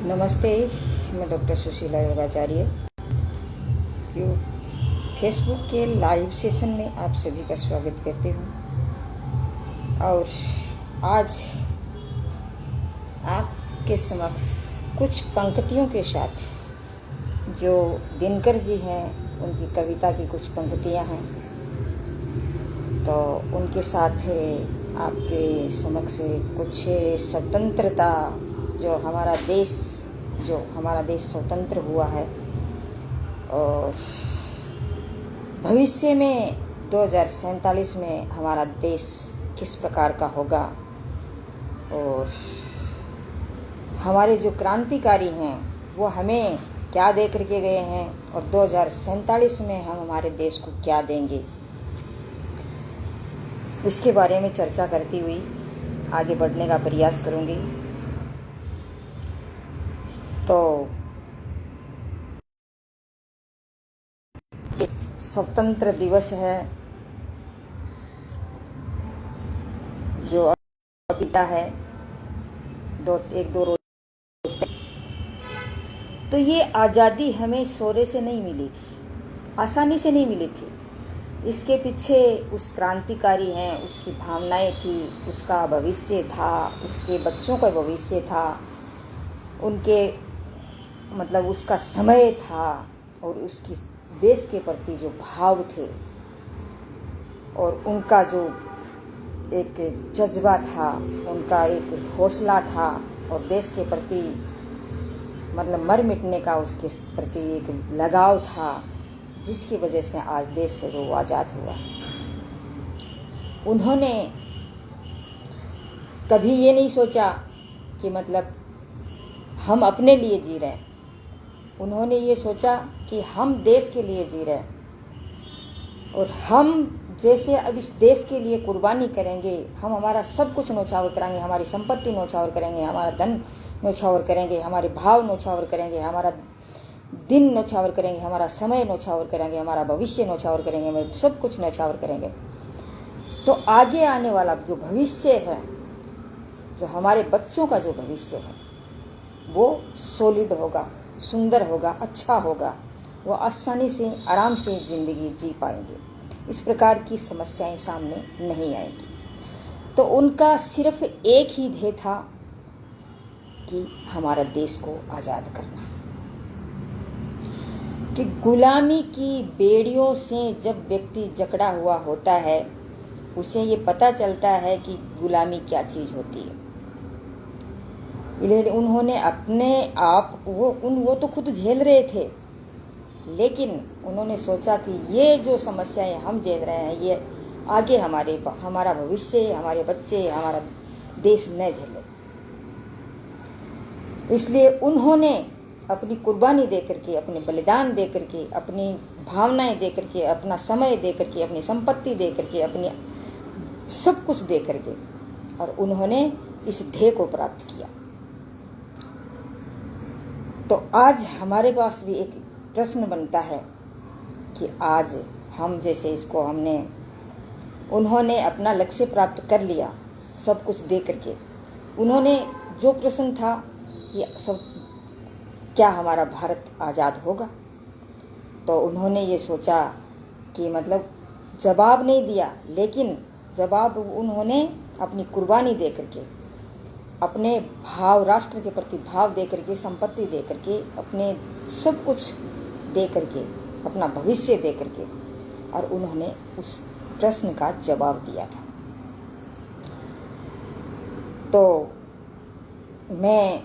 नमस्ते, मैं doctor Sushila योगाचार्य। Facebook के लाइव सेशन में आप सभी का स्वागत करती हूँ और आज आपके समक्ष कुछ पंक्तियों के साथ जो दिनकर जी हैं उनकी कविता की कुछ पंक्तियाँ हैं, तो उनके साथ आपके समक्ष कुछ स्वतंत्रता जो हमारा देश स्वतंत्र हुआ है और भविष्य में 2047 में हमारा देश किस प्रकार का होगा और हमारे जो क्रांतिकारी हैं वो हमें क्या दे करके गए हैं और 2047 में हम हमारे देश को क्या देंगे, इसके बारे में चर्चा करती हुई आगे बढ़ने का प्रयास करूंगी। तो स्वतंत्र दिवस है जो बीता है एक दो रोज, तो ये आज़ादी हमें शौर्य से नहीं मिली थी, आसानी से नहीं मिली थी। इसके पीछे उस क्रांतिकारी हैं, उसकी भावनाएं थी, उसका भविष्य था, उसके बच्चों का भविष्य था, उनके मतलब उसका समय था और उसकी देश के प्रति जो भाव थे और उनका जो एक जज्बा था, उनका एक हौसला था और देश के प्रति मतलब मर मिटने का उसके प्रति एक लगाव था, जिसकी वजह से आज देश जो आज़ाद हुआ। उन्होंने कभी ये नहीं सोचा कि मतलब हम अपने लिए जी रहे हैं, उन्होंने ये सोचा कि हम देश के लिए जी रहे हैं और हम जैसे अब इस देश के लिए कुर्बानी करेंगे, हम हमारा सब कुछ न्यौछावर करेंगे, हमारी संपत्ति न्यौछावर करेंगे, हमारा धन न्यौछावर करेंगे, हमारे भाव न्यौछावर करेंगे, हमारा दिन न्यौछावर करेंगे, हमारा समय न्यौछावर करेंगे, हमारा भविष्य न्यौछावर करेंगे, हमारे सब कुछ न्यौछावर करेंगे। तो आगे आने वाला जो भविष्य है, जो हमारे बच्चों का जो भविष्य है, वो सॉलिड होगा, सुंदर होगा, अच्छा होगा, वो आसानी से आराम से ज़िंदगी जी पाएंगे, इस प्रकार की समस्याएं सामने नहीं आएंगी। तो उनका सिर्फ एक ही ध्येय था कि हमारा देश को आज़ाद करना, कि गुलामी की बेड़ियों से जब व्यक्ति जकड़ा हुआ होता है उसे ये पता चलता है कि गुलामी क्या चीज़ होती है। उन्होंने अपने आप वो तो खुद झेल रहे थे, लेकिन उन्होंने सोचा कि ये जो समस्याएं हम झेल रहे हैं ये आगे हमारा भविष्य, हमारे बच्चे, हमारा देश न झेले। इसलिए उन्होंने अपनी कुर्बानी दे करके, अपने बलिदान दे करके, अपनी भावनाएं दे करके, अपना समय दे करके, अपनी संपत्ति दे करके, अपनी सब कुछ दे करके और उन्होंने इस ध्येय को प्राप्त किया। तो आज हमारे पास भी एक प्रश्न बनता है कि आज हम जैसे उन्होंने अपना लक्ष्य प्राप्त कर लिया सब कुछ दे करके। उन्होंने जो प्रश्न था कि सब क्या हमारा भारत आज़ाद होगा, तो उन्होंने ये सोचा कि मतलब जवाब नहीं दिया, लेकिन जवाब उन्होंने अपनी कुर्बानी दे करके, अपने भाव, राष्ट्र के प्रति भाव दे करके, संपत्ति दे करके, अपने सब कुछ दे करके, अपना भविष्य दे करके, और उन्होंने उस प्रश्न का जवाब दिया था। तो मैं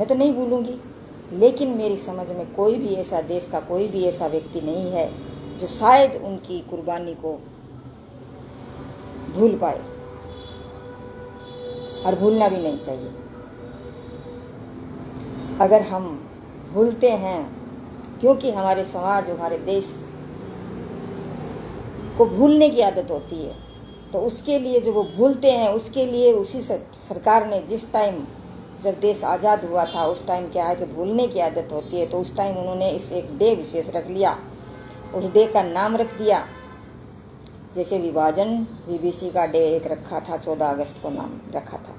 तो नहीं भूलूंगी, लेकिन मेरी समझ में कोई भी ऐसा देश का कोई भी ऐसा व्यक्ति नहीं है जो शायद उनकी कुर्बानी को भूल पाए, और भूलना भी नहीं चाहिए। अगर हम भूलते हैं, क्योंकि हमारे समाज, हमारे देश को भूलने की आदत होती है, तो उसके लिए जो वो भूलते हैं, उसके लिए उसी सरकार ने जिस टाइम जब देश आज़ाद हुआ था उस टाइम क्या है कि भूलने की आदत होती है, तो उस टाइम उन्होंने इस एक डे विशेष रख लिया, उस डे का नाम रख दिया जैसे विभाजन बीबीसी का डे एक रखा था, 14 अगस्त को नाम रखा था,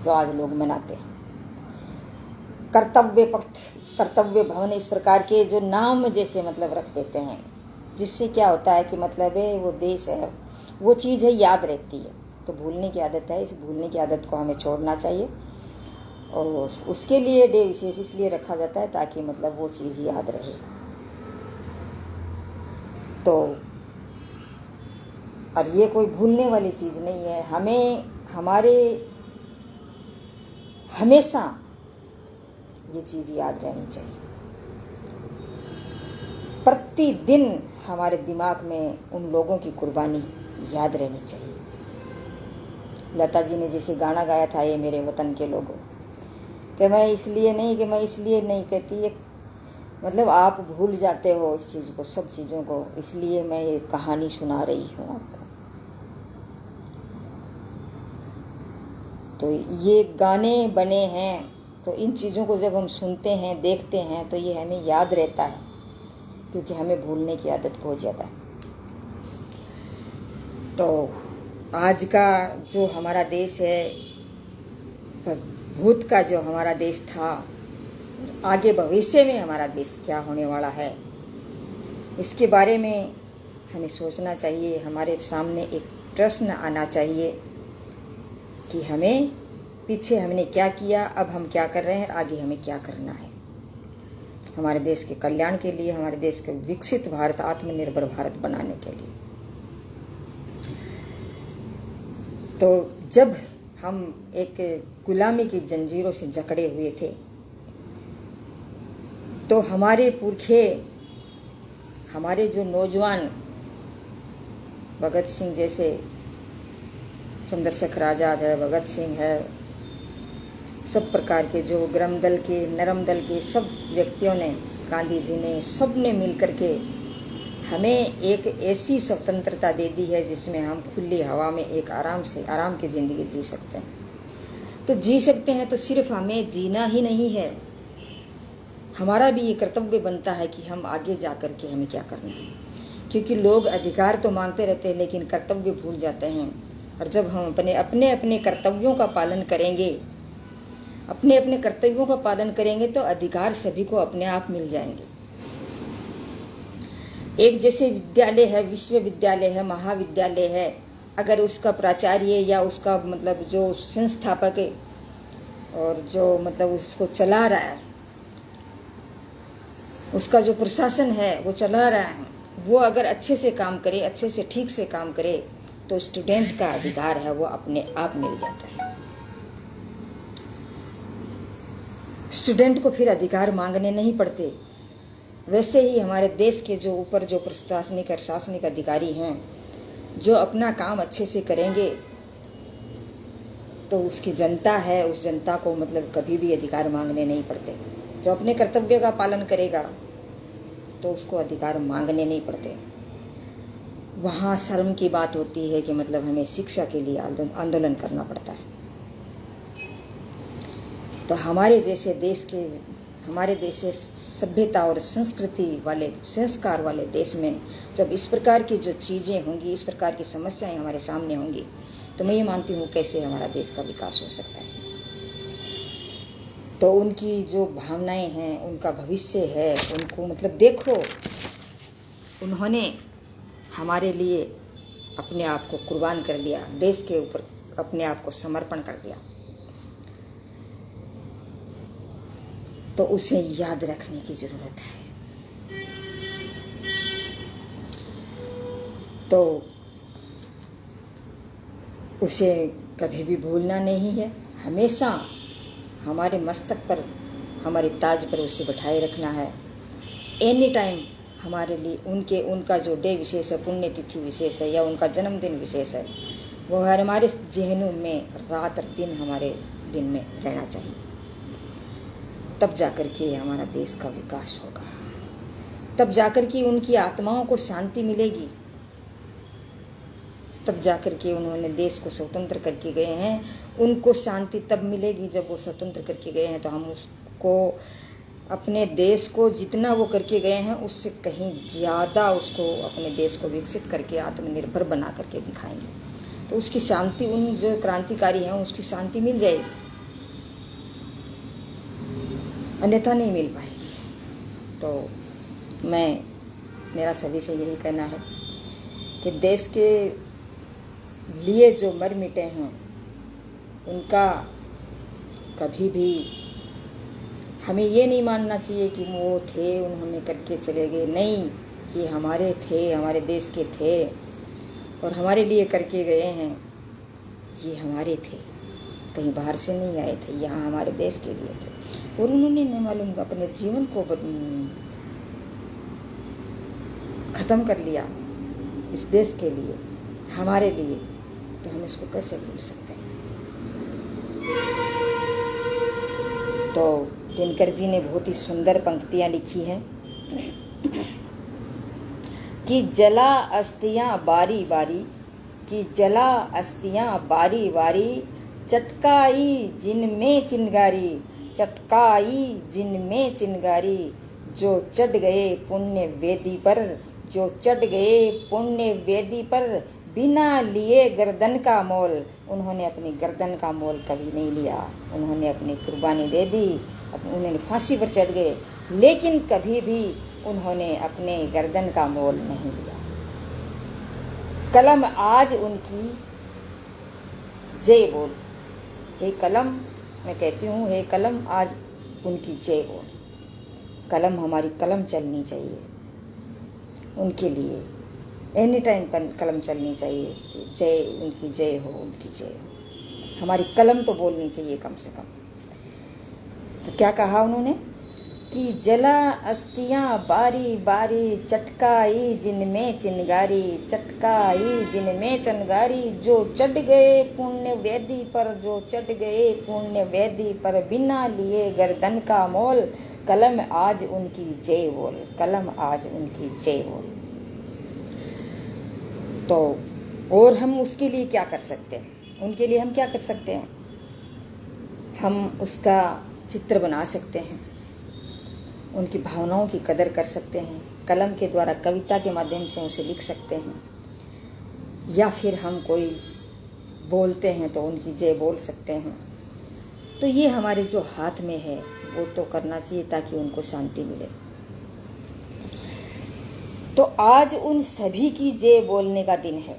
जो आज लोग मनाते हैं। कर्तव्य पथ, कर्तव्य भवन, इस प्रकार के जो नाम जैसे मतलब रख देते हैं, जिससे क्या होता है कि मतलब है वो देश है, वो चीज़ है, याद रहती है। तो भूलने की आदत है, इस भूलने की आदत को हमें छोड़ना चाहिए। और उसके लिए डे विशेष इसलिए रखा जाता है ताकि मतलब वो चीज़ याद रहे। तो और ये कोई भूलने वाली चीज़ नहीं है, हमें हमारे हमेशा ये चीज़ याद रहनी चाहिए। प्रतिदिन हमारे दिमाग में उन लोगों की कुर्बानी याद रहनी चाहिए। लता जी ने जैसे गाना गाया था, ये मेरे वतन के लोगों, कि मैं इसलिए नहीं कहती, ये मतलब आप भूल जाते हो इस चीज़ को, सब चीज़ों को, इसलिए मैं ये कहानी सुना रही हूँ आपको। तो ये गाने बने हैं, तो इन चीज़ों को जब हम सुनते हैं, देखते हैं, तो ये हमें याद रहता है, क्योंकि हमें भूलने की आदत बहुत ज़्यादा है। तो आज का जो हमारा देश है, भूत का जो हमारा देश था, आगे भविष्य में हमारा देश क्या होने वाला है, इसके बारे में हमें सोचना चाहिए। हमारे सामने एक प्रश्न आना चाहिए कि हमें पीछे हमने क्या किया, अब हम क्या कर रहे हैं, आगे हमें क्या करना है हमारे देश के कल्याण के लिए, हमारे देश के विकसित भारत, आत्मनिर्भर भारत बनाने के लिए। तो जब हम एक गुलामी की जंजीरों से जकड़े हुए थे, तो हमारे पुरखे, हमारे जो नौजवान, भगत सिंह जैसे, चंद्रशेखर आज़ाद है, भगत सिंह है, सब प्रकार के जो गरम दल के, नरम दल के सब व्यक्तियों ने, गांधी जी ने, सब ने मिल करके हमें एक ऐसी स्वतंत्रता दे दी है जिसमें हम खुली हवा में एक आराम की ज़िंदगी जी सकते हैं। तो जी सकते हैं तो सिर्फ हमें जीना ही नहीं है, हमारा भी ये कर्तव्य बनता है कि हम आगे जा कर के हमें क्या करना है। क्योंकि लोग अधिकार तो मांगते रहते हैं लेकिन कर्तव्य भूल जाते हैं। और जब हम अपने कर्तव्यों का पालन करेंगे, अपने कर्तव्यों का पालन करेंगे, तो अधिकार सभी को अपने आप मिल जाएंगे। एक जैसे विद्यालय है, विश्वविद्यालय है, महाविद्यालय है, अगर उसका प्राचार्य या उसका मतलब जो संस्थापक है और जो मतलब उसको चला रहा है, उसका जो प्रशासन है वो चला रहा है, वो अगर अच्छे से काम करे, अच्छे से ठीक से काम करे, तो स्टूडेंट का अधिकार है वो अपने आप मिल जाता है। स्टूडेंट को फिर अधिकार मांगने नहीं पड़ते। वैसे ही हमारे देश के जो ऊपर जो प्रशासनिक और शासनिक अधिकारी हैं, जो अपना काम अच्छे से करेंगे, तो उसकी जनता है, उस जनता को मतलब कभी भी अधिकार मांगने नहीं पड़ते। जो अपने कर्तव्य का पालन करेगा तो उसको अधिकार मांगने नहीं पड़ते। वहाँ शर्म की बात होती है कि मतलब हमें शिक्षा के लिए आंदोलन करना पड़ता है। तो हमारे जैसे देश के, हमारे देश से सभ्यता और संस्कृति वाले, संस्कार वाले देश में जब इस प्रकार की जो चीज़ें होंगी, इस प्रकार की समस्याएं हमारे सामने होंगी, तो मैं ये मानती हूँ कैसे हमारा देश का विकास हो सकता है। तो उनकी जो भावनाएं हैं, उनका भविष्य है, उनको मतलब देखो, उन्होंने हमारे लिए अपने आप को कुर्बान कर दिया, देश के ऊपर अपने आप को समर्पण कर दिया। तो उसे याद रखने की जरूरत है। तो उसे कभी भी भूलना नहीं है, हमेशा हमारे मस्तक पर, हमारे ताज पर उसे बैठाए रखना है। एनी टाइम हमारे लिए उनका जो डे विशेष है, पुण्यतिथि विशेष है या उनका जन्मदिन विशेष है, वो हमारे जहनों में रात और दिन हमारे दिन में रहना चाहिए। तब जाकर के हमारा देश का विकास होगा, तब जाकर के उनकी आत्माओं को शांति मिलेगी, तब जाकर के उन्होंने देश को स्वतंत्र करके गए हैं, उनको शांति तब मिलेगी जब वो स्वतंत्र करके गए हैं। तो हम उसको अपने देश को जितना वो करके गए हैं उससे कहीं ज़्यादा उसको अपने देश को विकसित करके आत्मनिर्भर बना करके दिखाएंगे। तो उसकी शांति, उन जो क्रांतिकारी हैं उसकी शांति मिल जाएगी, अन्यथा नहीं मिल पाएगी। तो मेरा सभी से यही कहना है कि देश के लिए जो मर मिटे हैं उनका कभी भी हमें ये नहीं मानना चाहिए कि वो थे, उन्होंने करके चले गए। नहीं, ये हमारे थे, हमारे देश के थे और हमारे लिए करके गए हैं। ये हमारे थे, कहीं बाहर से नहीं आए थे, यहाँ हमारे देश के लिए थे। और उन्होंने न मालूम अपने जीवन को ख़त्म कर लिया इस देश के लिए, हमारे लिए। तो हम इसको कैसे भूल सकते हैं। तो दिनकर जी ने बहुत ही सुंदर पंक्तियां लिखी हैं कि जला अस्थियां बारी बारी, कि जला अस्थियां बारी बारी, चटकाई जिनमें चिनगारी, चटकाई जिनमें चिनगारी, जो चढ़ गए पुण्य वेदी पर, जो चढ़ गए पुण्य वेदी पर, बिना लिए गर्दन का मोल। उन्होंने अपनी गर्दन का मोल कभी नहीं लिया, उन्होंने अपनी कुर्बानी दे दी, उन्होंने फांसी पर चढ़ गए, लेकिन कभी भी उन्होंने अपने गर्दन का मोल नहीं लिया। कलम आज उनकी जय बोल, हे कलम, मैं कहती हूँ हे कलम आज उनकी जय बोल। कलम, हमारी कलम चलनी चाहिए उनके लिए, एनी टाइम कलम चलनी चाहिए कि जय, उनकी जय हो, उनकी जय हो। हमारी कलम तो बोलनी चाहिए कम से कम। तो क्या कहा उन्होंने कि जला अस्थियां बारी बारी, चटकाई जिनमें चिनगारी, चटकाई जिनमें चिनगारी, जो चढ़ गए पुण्य वेदी पर, जो चढ़ गए पुण्य वेदी पर, बिना लिए गर्दन का मोल। कलम आज उनकी जय बोल, कलम आज उनकी जय बोल। तो और हम उसके लिए क्या कर सकते हैं, उनके लिए हम क्या कर सकते हैं? हम उसका चित्र बना सकते हैं, उनकी भावनाओं की कदर कर सकते हैं, कलम के द्वारा कविता के माध्यम से उसे लिख सकते हैं, या फिर हम कोई बोलते हैं तो उनकी जय बोल सकते हैं। तो ये हमारे जो हाथ में है वो तो करना चाहिए ताकि उनको शांति मिले। तो आज उन सभी की जय बोलने का दिन है।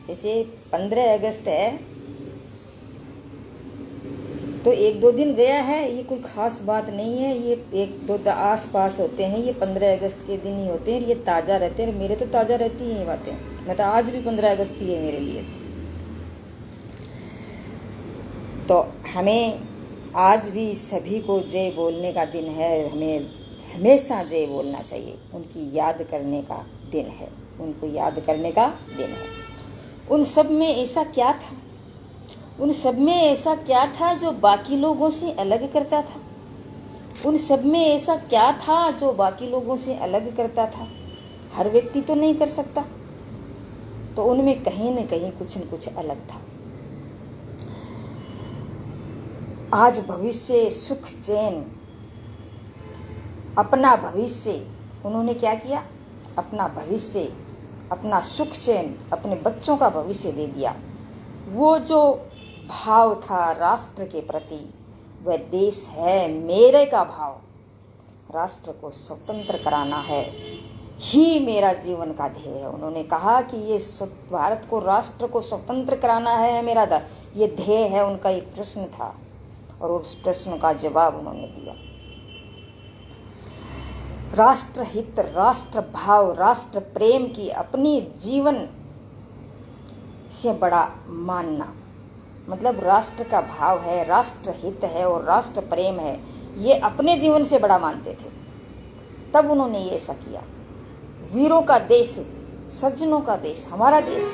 जैसे 15 अगस्त है तो 1-2 दिन गया है, ये कोई ख़ास बात नहीं है, ये 1-2 आस पास होते हैं, ये 15 अगस्त के दिन ही होते हैं, ये ताज़ा रहते हैं। मेरे तो ताज़ा रहती हैं ये बातें, मैं तो आज भी 15 अगस्त ही है मेरे लिए। तो हमें आज भी सभी को जय बोलने का दिन है, हमें हमेशा जय बोलना चाहिए। उनकी याद करने का दिन है, उनको याद करने का दिन है। उन सब में ऐसा क्या था, उन सब में ऐसा क्या था जो बाकी लोगों से अलग करता था? उन सब में ऐसा क्या था जो बाकी लोगों से अलग करता था? हर व्यक्ति तो नहीं कर सकता, तो उनमें कहीं न कहीं कुछ न कुछ अलग था। आज भविष्य सुख चैन, अपना भविष्य उन्होंने क्या किया? अपना भविष्य, अपना सुख चैन, अपने बच्चों का भविष्य दे दिया। वो जो भाव था राष्ट्र के प्रति, वह देश है मेरे का भाव, राष्ट्र को स्वतंत्र कराना है ही मेरा जीवन का ध्येय है। उन्होंने कहा कि ये भारत को, राष्ट्र को स्वतंत्र कराना है मेरा ये ध्येय है। उनका एक प्रश्न था और उस प्रश्न का जवाब उन्होंने दिया। राष्ट्र हित, राष्ट्र भाव, राष्ट्र प्रेम की अपनी जीवन से बड़ा मानना, मतलब राष्ट्र का भाव है, राष्ट्र हित है और राष्ट्र प्रेम है, ये अपने जीवन से बड़ा मानते थे। तब उन्होंने ये ऐसा किया। वीरों का देश, सज्जनों का देश, हमारा देश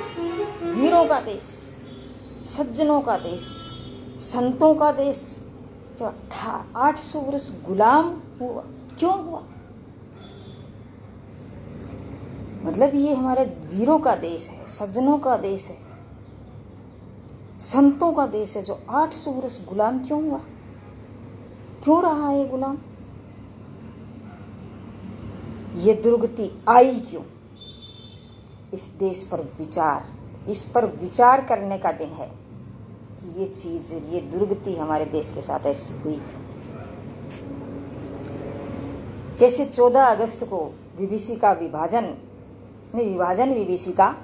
वीरों का देश, सज्जनों का देश, संतों का देश, जो 800 वर्ष गुलाम हुआ, क्यों हुआ? मतलब ये हमारे वीरों का देश है, सज्जनों का देश है, संतों का देश है, जो 800 वर्ष गुलाम क्यों हुआ? क्यों रहा है गुलाम? ये दुर्गति आई क्यों, इस देश पर इस पर विचार करने का दिन है कि ये चीज, ये दुर्गति हमारे देश के साथ ऐसी हुई क्यों। जैसे 14 अगस्त को विभीषिका विभीषिका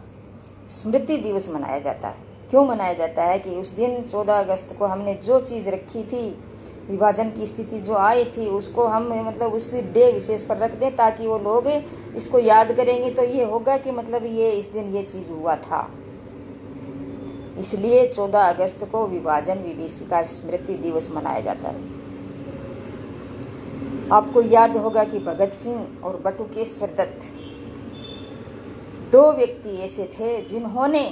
स्मृति दिवस मनाया जाता है। क्यों मनाया जाता है कि उस दिन 14 अगस्त को हमने जो चीज़ रखी थी, विभाजन की स्थिति जो आई थी, उसको हम मतलब उस डे विशेष पर रख दें ताकि वो लोग इसको याद करेंगे तो ये होगा कि मतलब ये इस दिन ये चीज़ हुआ था। इसलिए 14 अगस्त को विभाजन विभीषिका स्मृति दिवस मनाया जाता है। आपको याद होगा कि भगत सिंह और बटुकेश्वर दत्त 2 व्यक्ति ऐसे थे जिन्होंने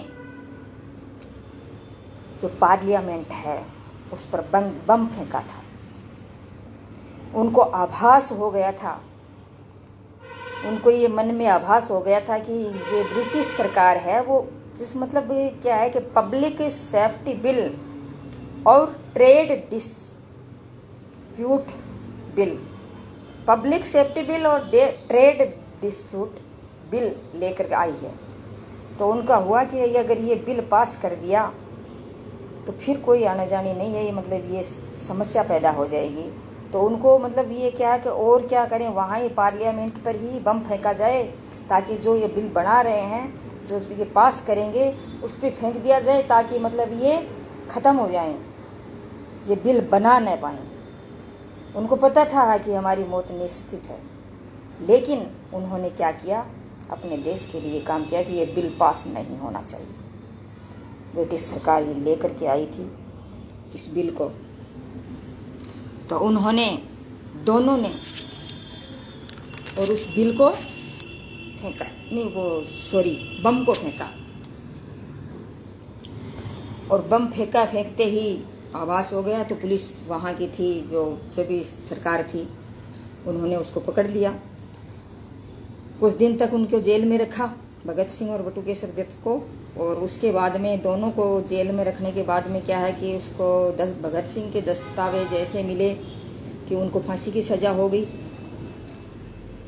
जो पार्लियामेंट है उस पर बम फेंका था। उनको आभास हो गया था, उनको ये मन में आभास हो गया था कि ये ब्रिटिश सरकार है, वो जिस मतलब क्या है कि पब्लिक सेफ्टी बिल और trade dispute bill, public safety bill और ट्रेड डिस्प्यूट बिल लेकर आई है। तो उनका हुआ कि अगर ये बिल पास कर दिया तो फिर कोई आना जानी नहीं है, ये मतलब ये समस्या पैदा हो जाएगी। तो उनको मतलब ये क्या है कि और क्या करें, वहाँ ही पार्लियामेंट पर ही बम फेंका जाए ताकि जो ये बिल बना रहे हैं, जो ये पास करेंगे, उस पर फेंक दिया जाए ताकि मतलब ये ख़त्म हो जाए, ये बिल बना न पाएँ। उनको पता था कि हमारी मौत निश्चित है, लेकिन उन्होंने क्या किया, अपने देश के लिए काम किया कि ये बिल पास नहीं होना चाहिए। ब्रिटिश सरकार ये लेकर के आई थी इस बिल को, तो उन्होंने दोनों ने और उस बिल को फेंका, नहीं वो सॉरी बम को फेंका, और बम फेंकते ही आवाज़ हो गया। तो पुलिस वहाँ की थी, जो भी सरकार थी, उन्होंने उसको पकड़ लिया। कुछ दिन तक उनको जेल में रखा, भगत सिंह और बटुकेश्वर दत्त को। और उसके बाद में दोनों को जेल में रखने के बाद में क्या है कि उसको भगत सिंह के दस्तावेज ऐसे मिले कि उनको फांसी की सज़ा हो गई।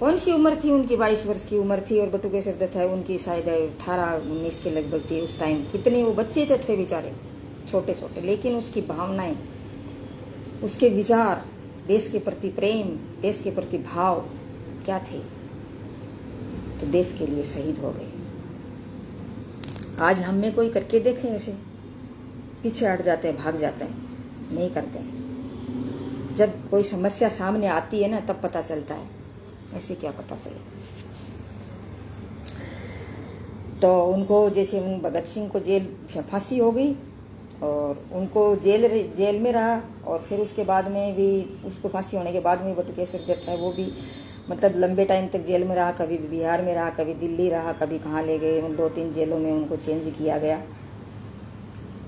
कौन सी उम्र थी उनकी, 22 वर्ष की उम्र थी, और बटुकेश्वर दत्त है उनकी शायद 18-19 के लगभग थी उस टाइम। कितने वो बच्चे तो थे बेचारे, छोटे छोटे, लेकिन उसकी भावनाएं, उसके विचार, देश के प्रति प्रेम, देश के प्रति भाव क्या थे, तो देश के लिए शहीद हो गए। आज हम में कोई करके देखे ऐसे, पीछे हट जाते हैं, भाग जाते हैं, नहीं करते हैं। जब कोई समस्या सामने आती है ना, तब पता चलता है, ऐसे क्या पता चले। तो उनको जैसे भगत सिंह को जेल फांसी हो गई और उनको जेल में रहा, और फिर उसके बाद में भी उसको फांसी होने के बाद में बटुकेश्वर दत्त है वो भी मतलब लंबे टाइम तक जेल में रहा। कभी बिहार में रहा, कभी दिल्ली रहा, कभी कहाँ ले गए, 2-3 जेलों में उनको चेंज किया गया।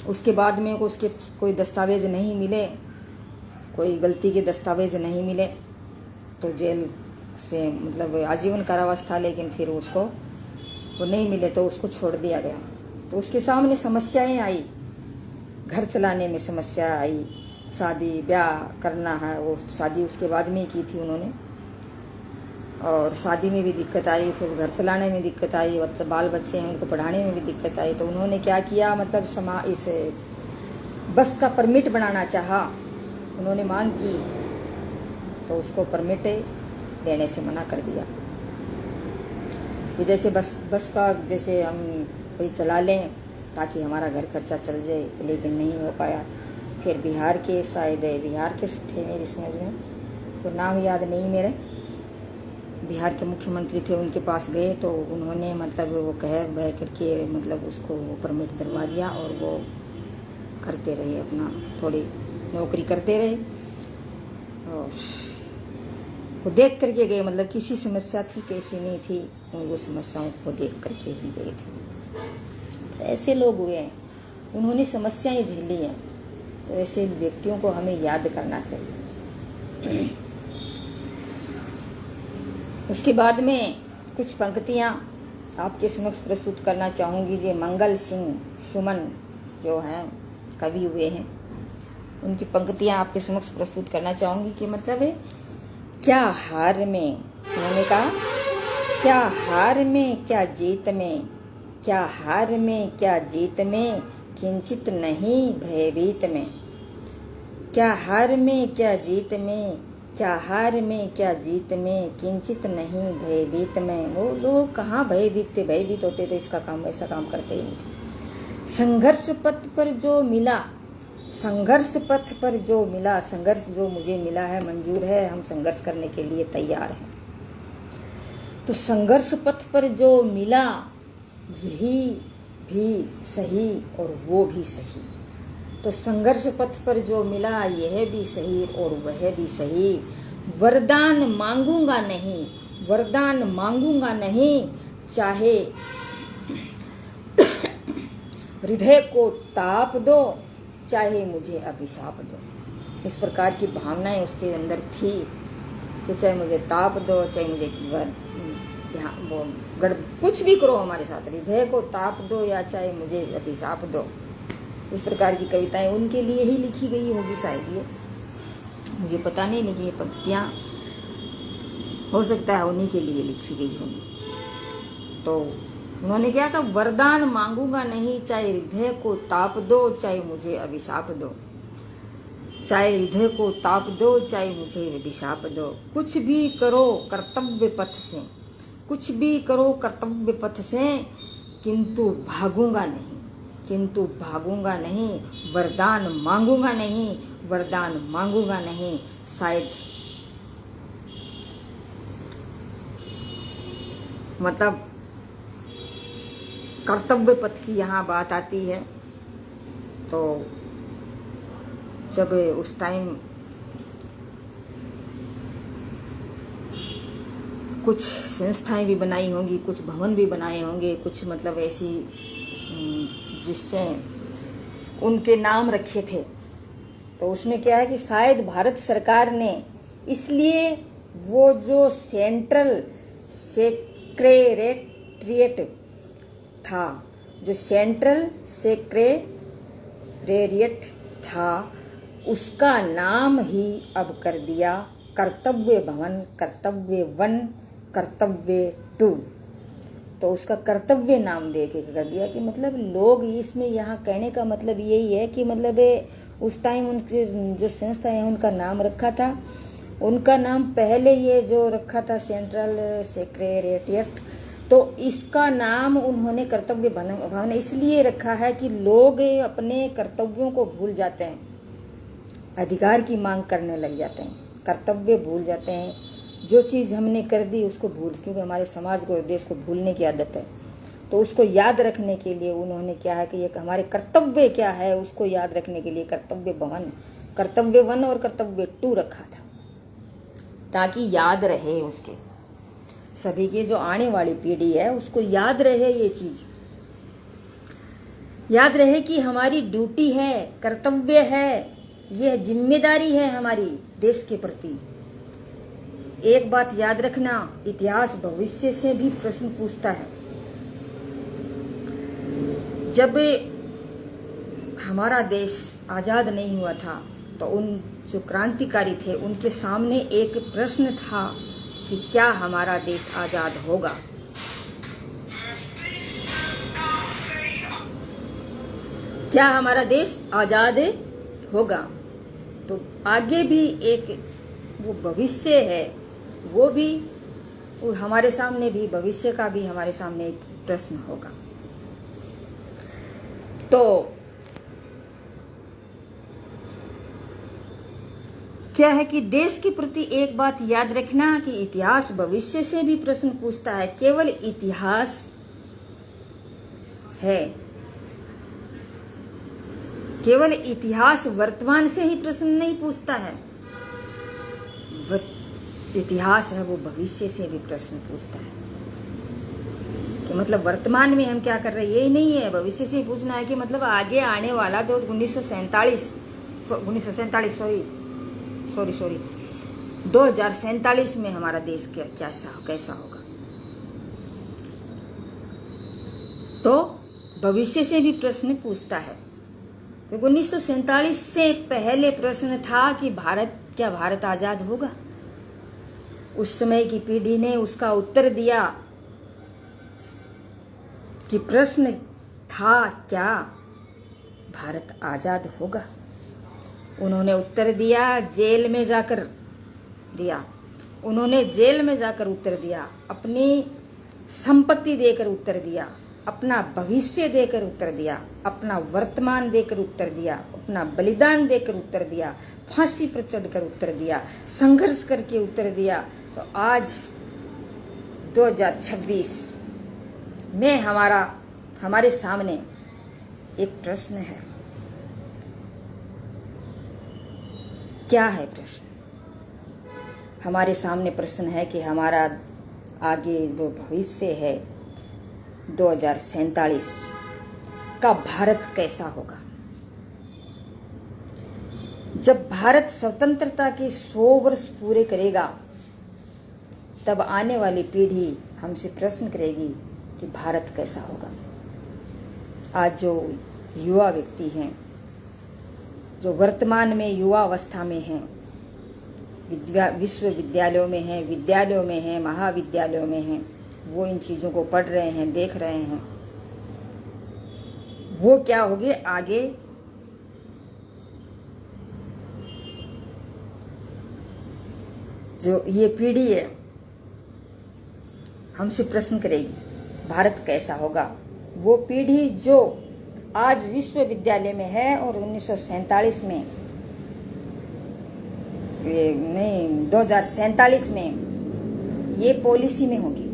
उसके बाद में उसके कोई दस्तावेज नहीं मिले, कोई गलती के दस्तावेज नहीं मिले, तो जेल से मतलब आजीवन कारावास था, लेकिन फिर उसको वो नहीं मिले तो उसको छोड़ दिया गया। तो उसके सामने समस्याएं आई, घर चलाने में समस्या आई, शादी ब्याह करना है, वो शादी उसके बाद में ही की थी उन्होंने, और शादी में भी दिक्कत आई, फिर घर चलाने में दिक्कत आई, बाल बच्चे हैं उनको पढ़ाने में भी दिक्कत आई। तो उन्होंने क्या किया, मतलब इस बस का परमिट बनाना चाहा, उन्होंने मांग की, तो उसको परमिट देने से मना कर दिया कि जैसे बस का जैसे हम कोई चला लें ताकि हमारा घर खर्चा चल जाए, लेकिन नहीं हो पाया। फिर बिहार के शायद बिहार के थे मेरी समझ में, तो नाम याद नहीं मेरे, बिहार के मुख्यमंत्री थे, उनके पास गए तो उन्होंने मतलब वो कह बह करके मतलब उसको वो परमिट दिलवा दिया, और वो करते रहे अपना, थोड़ी नौकरी करते रहे, और वो देख करके गए, मतलब किसी समस्या थी कैसी नहीं थी, वो समस्याओं को देख करके ही गए थे। तो ऐसे लोग हुए हैं, उन्होंने समस्याएं झेली हैं, तो ऐसे व्यक्तियों को हमें याद करना चाहिए। उसके बाद में कुछ पंक्तियाँ आपके समक्ष प्रस्तुत करना चाहूँगी। जो मंगल सिंह सुमन जो हैं कवि हुए हैं, उनकी पंक्तियाँ आपके समक्ष प्रस्तुत करना चाहूँगी कि मतलब है क्या हार में, उन्होंने कहा क्या हार में क्या जीत में, क्या हार में क्या जीत में, किंचित नहीं भयभीत में। क्या हार में क्या जीत में, क्या हार में क्या जीत में, किंचित नहीं भयभीत में। वो लोग कहाँ भयभीत थे, भयभीत होते तो इसका काम ऐसा काम करते ही नहीं थे। संघर्ष पथ पर जो मिला, संघर्ष पथ पर जो मिला, संघर्ष जो मुझे मिला है मंजूर है, हम संघर्ष करने के लिए तैयार हैं। तो संघर्ष पथ पर जो मिला यही भी सही और वो भी सही। तो संघर्ष पथ पर जो मिला यह भी सही और वह भी सही। वरदान मांगूंगा नहीं, वरदान मांगूंगा नहीं, चाहे हृदय को ताप दो, चाहे मुझे अभिशाप दो। इस प्रकार की भावनाएं उसके अंदर थी कि चाहे मुझे ताप दो, चाहे मुझे कुछ भी करो हमारे साथ, हृदय को ताप दो या चाहे मुझे अभिशाप दो। इस प्रकार की कविताएं उनके लिए ही लिखी गई होगी शायद। ये मुझे पता नहीं, लेकिन ये पंक्तियाँ हो सकता है उन्हीं के लिए लिखी गई होंगी। तो उन्होंने क्या कहा, वरदान मांगूंगा नहीं, चाहे हृदय को ताप दो, चाहे मुझे अभिशाप दो। चाहे हृदय को ताप दो, चाहे मुझे अभिशाप दो। कुछ भी करो कर्तव्य पथ से, कुछ भी करो कर्तव्य पथ से, किंतु भागूंगा नहीं, किंतु भागूंगा नहीं। वरदान मांगूंगा नहीं, वरदान मांगूंगा नहीं। शायद मतलब कर्तव्य पथ की यहाँ बात आती है। तो जब उस टाइम कुछ संस्थाएं भी बनाई होंगी, कुछ भवन भी बनाए होंगे, कुछ मतलब ऐसी जिससे उनके नाम रखे थे। तो उसमें क्या है कि शायद भारत सरकार ने इसलिए वो जो सेंट्रल सेक्रेटेरिएट था, जो सेंट्रल सेक्रेटेरिएट था, उसका नाम ही अब कर दिया कर्तव्य भवन, कर्तव्य वन, कर्तव्य 2। तो उसका कर्तव्य नाम दे के कर दिया कि मतलब लोग इसमें यहाँ कहने का मतलब यही है कि मतलब उस टाइम उनके जो संस्था है उनका नाम रखा था, उनका नाम पहले ये जो रखा था सेंट्रल सेक्रेटेरिएट, तो इसका नाम उन्होंने कर्तव्य भवन इसलिए रखा है कि लोग अपने कर्तव्यों को भूल जाते हैं, अधिकार की मांग करने लग जाते हैं, कर्तव्य भूल जाते हैं। जो चीज़ हमने कर दी उसको भूल, क्योंकि हमारे समाज को और देश को भूलने की आदत है। तो उसको याद रखने के लिए उन्होंने क्या है कि एक हमारे कर्तव्य क्या है उसको याद रखने के लिए कर्तव्य भवन, कर्तव्य वन और कर्तव्य 2 रखा था, ताकि याद रहे उसके सभी के जो आने वाली पीढ़ी है उसको याद रहे, ये चीज याद रहे कि हमारी ड्यूटी है, कर्तव्य है, यह जिम्मेदारी है हमारी देश के प्रति। एक बात याद रखना, इतिहास भविष्य से भी प्रश्न पूछता है। जब हमारा देश आजाद नहीं हुआ था तो उन जो क्रांतिकारी थे उनके सामने एक प्रश्न था कि क्या हमारा देश आजाद होगा। क्या हमारा देश आजाद होगा। तो आगे भी एक वो भविष्य है, वो हमारे सामने भी, भविष्य का भी हमारे सामने एक प्रश्न होगा। तो क्या है कि देश के प्रति एक बात याद रखना कि इतिहास भविष्य से भी प्रश्न पूछता है। केवल इतिहास है, केवल इतिहास वर्तमान से ही प्रश्न नहीं पूछता है। इतिहास है वो भविष्य से भी प्रश्न पूछता है कि मतलब वर्तमान में हम क्या कर रहे हैं, यही नहीं है, भविष्य से पूछना है कि मतलब आगे आने वाला तो 2047 में हमारा देश कैसा होगा। तो भविष्य से भी प्रश्न पूछता है, क्योंकि 1947 से पहले प्रश्न था कि भारत आजाद होगा। उस समय की पीढ़ी ने उसका उत्तर दिया कि प्रश्न था क्या भारत आज़ाद होगा? उन्होंने उत्तर दिया, जेल में जाकर दिया। उन्होंने जेल में जाकर उत्तर दिया, अपनी संपत्ति देकर उत्तर दिया, अपना भविष्य देकर उत्तर दिया, अपना वर्तमान देकर उत्तर दिया, अपना बलिदान देकर उत्तर दिया, फांसी पर चढ़कर उत्तर दिया, संघर्ष करके उत्तर दिया। तो आज 2026 में हमारे सामने एक प्रश्न है। क्या है प्रश्न? हमारे सामने प्रश्न है कि हमारा आगे जो भविष्य है 2047 का भारत कैसा होगा? जब भारत स्वतंत्रता के 100 वर्ष पूरे करेगा, तब आने वाली पीढ़ी हमसे प्रश्न करेगी कि भारत कैसा होगा। आज जो युवा व्यक्ति हैं, जो वर्तमान में युवा अवस्था में हैं, विश्वविद्यालयों में हैं, विद्यालयों में हैं, महाविद्यालयों में हैं, वो इन चीज़ों को पढ़ रहे हैं, देख रहे हैं। वो क्या होगे आगे? जो ये पीढ़ी है हमसे प्रश्न करेगी भारत कैसा होगा। वो पीढ़ी जो आज विश्वविद्यालय में है और 1947 में 2047 में ये पॉलिसी में होगी।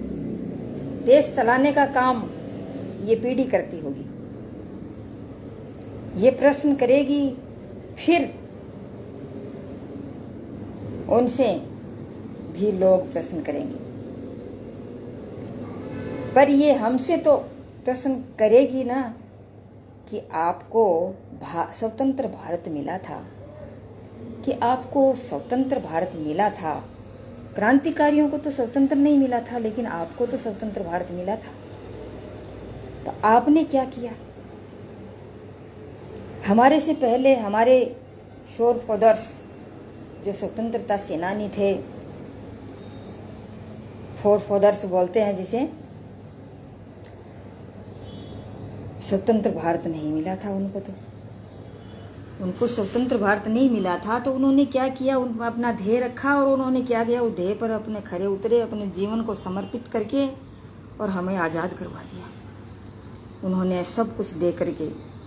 देश चलाने का काम ये पीढ़ी करती होगी। ये प्रश्न करेगी, फिर उनसे भी लोग प्रश्न करेंगे। पर ये हमसे तो प्रश्न करेगी ना कि आपको स्वतंत्र भारत मिला था, कि आपको स्वतंत्र भारत मिला था। क्रांतिकारियों को तो स्वतंत्र नहीं मिला था, लेकिन आपको तो स्वतंत्र भारत मिला था। तो आपने क्या किया? हमारे से पहले हमारे शोर फादर्स जो स्वतंत्रता सेनानी थे, फोर फादर्स बोलते हैं जिसे, स्वतंत्र भारत नहीं मिला था उनको स्वतंत्र भारत नहीं मिला था। तो उन्होंने क्या किया? अपना ध्येय रखा और उन्होंने क्या किया? उस ध्येय पर अपने खरे उतरे, अपने जीवन को समर्पित करके और हमें आज़ाद करवा दिया। उन्होंने सब कुछ दे करके,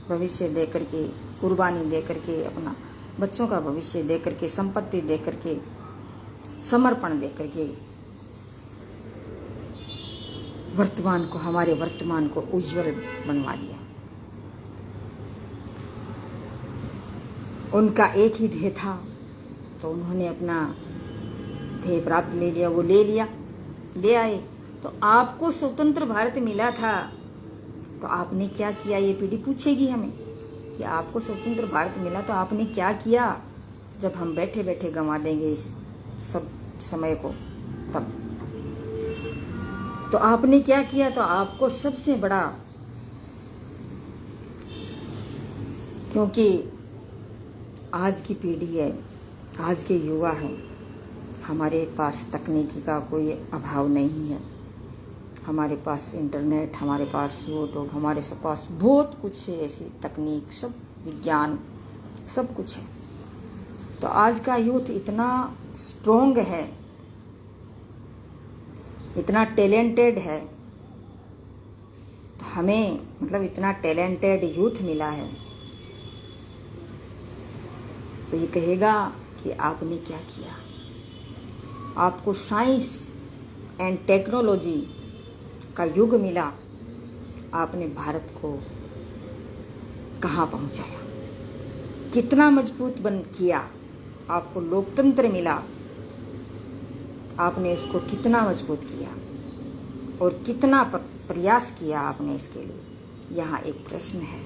भविष्य दे करके, कुर्बानी दे करके, अपना बच्चों का भविष्य दे करके, संपत्ति दे करके, समर्पण दे करके हमारे वर्तमान को उज्जवल बनवा दिया। उनका एक ही ध्येय था, तो उन्होंने अपना ध्येय प्राप्त ले लिया, वो ले आए। तो आपको स्वतंत्र भारत मिला था, तो आपने क्या किया? ये पीढ़ी पूछेगी हमें कि आपको स्वतंत्र भारत मिला तो आपने क्या किया? जब हम बैठे बैठे गंवा देंगे इस सब समय को, तब तो आपने क्या किया? तो आपको सबसे बड़ा, क्योंकि आज की पीढ़ी है, आज के युवा हैं, हमारे पास तकनीकी का कोई अभाव नहीं है। हमारे पास इंटरनेट, हमारे पास यूट्यूब, हमारे पास बहुत कुछ है, ऐसी तकनीक, सब विज्ञान, सब कुछ है। तो आज का यूथ इतना स्ट्रोंग है, इतना टैलेंटेड है। तो हमें मतलब इतना टैलेंटेड यूथ मिला है, तो ये कहेगा कि आपने क्या किया? आपको साइंस एंड टेक्नोलॉजी का युग मिला, आपने भारत को कहाँ पहुँचाया? कितना मजबूत बन किया? आपको लोकतंत्र मिला, आपने उसको कितना मजबूत किया और कितना प्रयास किया आपने इसके लिए? यहाँ एक प्रश्न है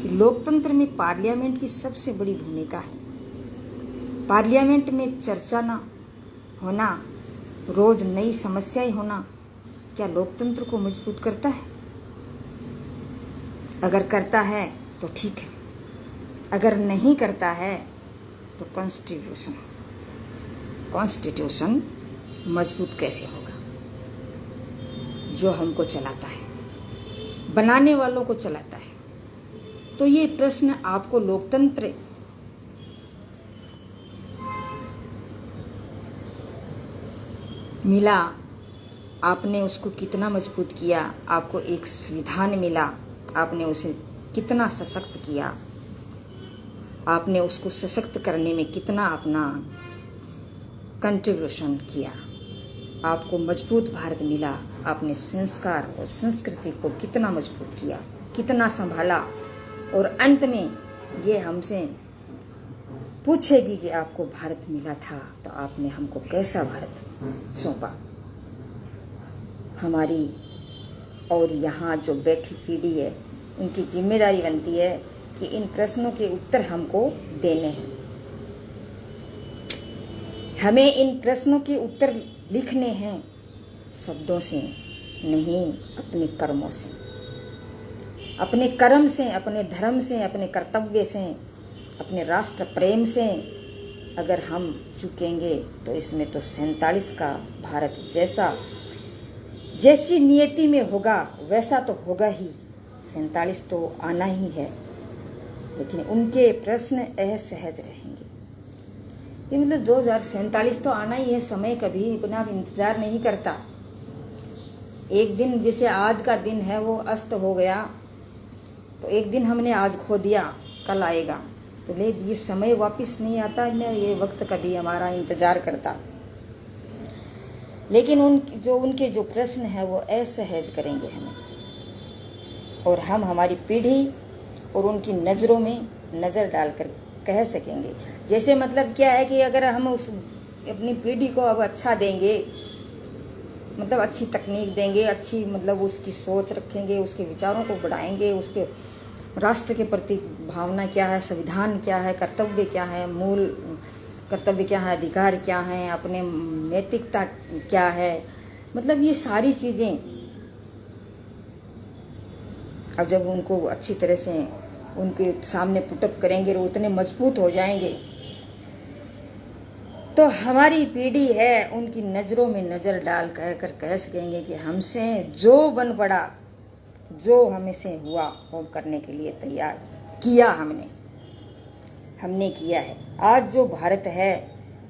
कि लोकतंत्र में पार्लियामेंट की सबसे बड़ी भूमिका है। पार्लियामेंट में चर्चा ना होना, रोज नई समस्याएं होना, क्या लोकतंत्र को मजबूत करता है? अगर करता है तो ठीक है, अगर नहीं करता है तो कॉन्स्टिट्यूशन मजबूत कैसे होगा? जो हमको चलाता है, बनाने वालों को चलाता है। तो ये प्रश्न आपको लोकतंत्र मिला, आपने उसको कितना मजबूत किया, आपको एक संविधान मिला, आपने उसे कितना सशक्त किया, आपने उसको सशक्त करने में कितना अपना कंट्रीब्यूशन किया, आपको मजबूत भारत मिला, आपने संस्कार और संस्कृति को कितना मजबूत किया, कितना संभाला, और अंत में ये हमसे पूछेगी कि आपको भारत मिला था तो आपने हमको कैसा भारत सौंपा। हमारी और यहाँ जो बैठी पीढ़ी है उनकी जिम्मेदारी बनती है कि इन प्रश्नों के उत्तर हमको देने हैं। हमें इन प्रश्नों के उत्तर लिखने हैं, शब्दों से नहीं, अपने कर्मों से, अपने कर्म से, अपने धर्म से, अपने कर्तव्य से, अपने राष्ट्र प्रेम से। अगर हम चुकेंगे तो इसमें तो 47 का भारत जैसी नियति में होगा वैसा तो होगा ही, 47 तो आना ही है, लेकिन उनके प्रश्न असहज रहेंगे। ये मतलब 2047 तो आना ही है, समय कभी अपना इंतजार नहीं करता। एक दिन जैसे आज का दिन है वो अस्त हो गया, तो एक दिन हमने आज खो दिया, कल आएगा, तो ये समय वापस नहीं आता, ये वक्त कभी हमारा इंतजार करता। लेकिन उनके जो प्रश्न है वो असहज करेंगे हमें, और हम हमारी पीढ़ी और उनकी नज़रों में नज़र डालकर कह सकेंगे। जैसे मतलब क्या है कि अगर हम उस अपनी पीढ़ी को अब अच्छा देंगे, मतलब अच्छी तकनीक देंगे, अच्छी मतलब उसकी सोच रखेंगे, उसके विचारों को बढ़ाएंगे, उसके राष्ट्र के प्रति भावना क्या है, संविधान क्या है, कर्तव्य क्या है, मूल कर्तव्य क्या है, अधिकार क्या है, अपने नैतिकता क्या है, मतलब ये सारी चीज़ें अब जब उनको अच्छी तरह से उनके सामने पुटअप करेंगे और उतने मजबूत हो जाएंगे, तो हमारी पीढ़ी है उनकी नज़रों में नज़र डाल कर कह सकेंगे कि हमसे जो बन पड़ा, जो हमें से हुआ वो करने के लिए तैयार किया, हमने किया है। आज जो भारत है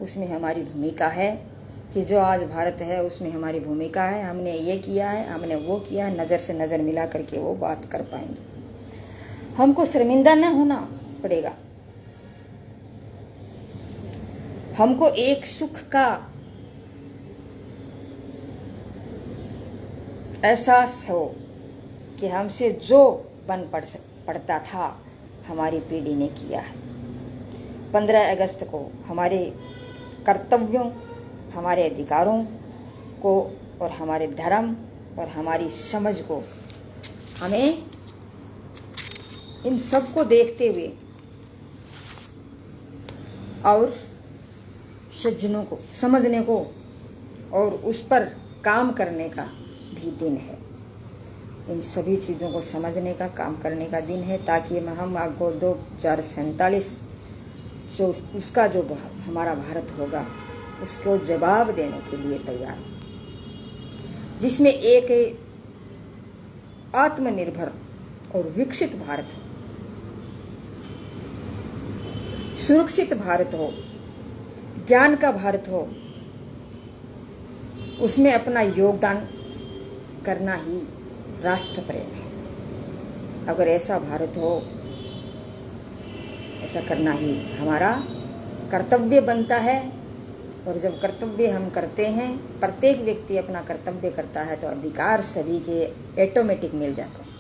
उसमें हमारी भूमिका है कि जो आज भारत है उसमें हमारी भूमिका है, हमने ये किया है, हमने वो किया है, नज़र से नज़र मिला करके वो बात कर पाएंगे। हमको शर्मिंदा न होना पड़ेगा, हमको एक सुख का एहसास हो कि हमसे जो बन पड़ता था हमारी पीढ़ी ने किया है। 15 अगस्त को हमारे कर्तव्यों, हमारे अधिकारों को और हमारे धर्म और हमारी समझ को, हमें इन सब को देखते हुए और सज्जनों को समझने को और उस पर काम करने का भी दिन है। इन सभी चीज़ों को समझने का, काम करने का दिन है, ताकि हम आगो 2047 जो उसका जो हमारा भारत होगा उसको जवाब देने के लिए तैयार, जिसमें एक आत्मनिर्भर और विकसित भारत हो, सुरक्षित भारत हो, ज्ञान का भारत हो, उसमें अपना योगदान करना ही राष्ट्र प्रेम है। अगर ऐसा भारत हो, ऐसा करना ही हमारा कर्तव्य बनता है। और जब कर्तव्य हम करते हैं, प्रत्येक व्यक्ति अपना कर्तव्य करता है, तो अधिकार सभी के ऑटोमेटिक मिल जाते हैं,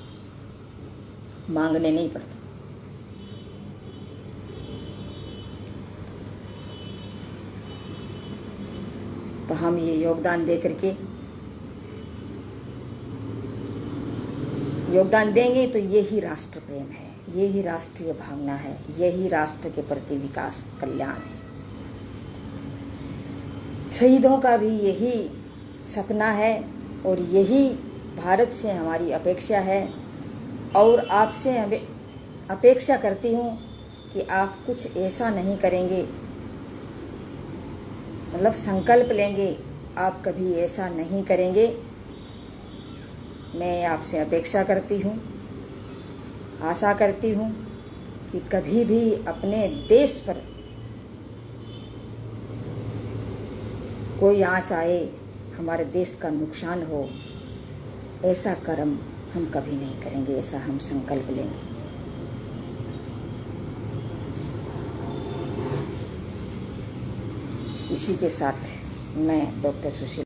मांगने नहीं पड़ते। तो हम ये योगदान दे करके योगदान देंगे तो यही राष्ट्र प्रेम है, यही राष्ट्रीय भावना है, यही राष्ट्र के प्रति विकास कल्याण है। शहीदों का भी यही सपना है और यही भारत से हमारी अपेक्षा है। और आपसे अपेक्षा करती हूँ कि आप कुछ ऐसा नहीं करेंगे, मतलब संकल्प लेंगे, आप कभी ऐसा नहीं करेंगे मैं आपसे अपेक्षा करती हूँ, आशा करती हूँ कि कभी भी अपने देश पर कोई आँच आए, हमारे देश का नुकसान हो, ऐसा कर्म हम कभी नहीं करेंगे, ऐसा हम संकल्प लेंगे। इसी के साथ मैं डॉक्टर सुशील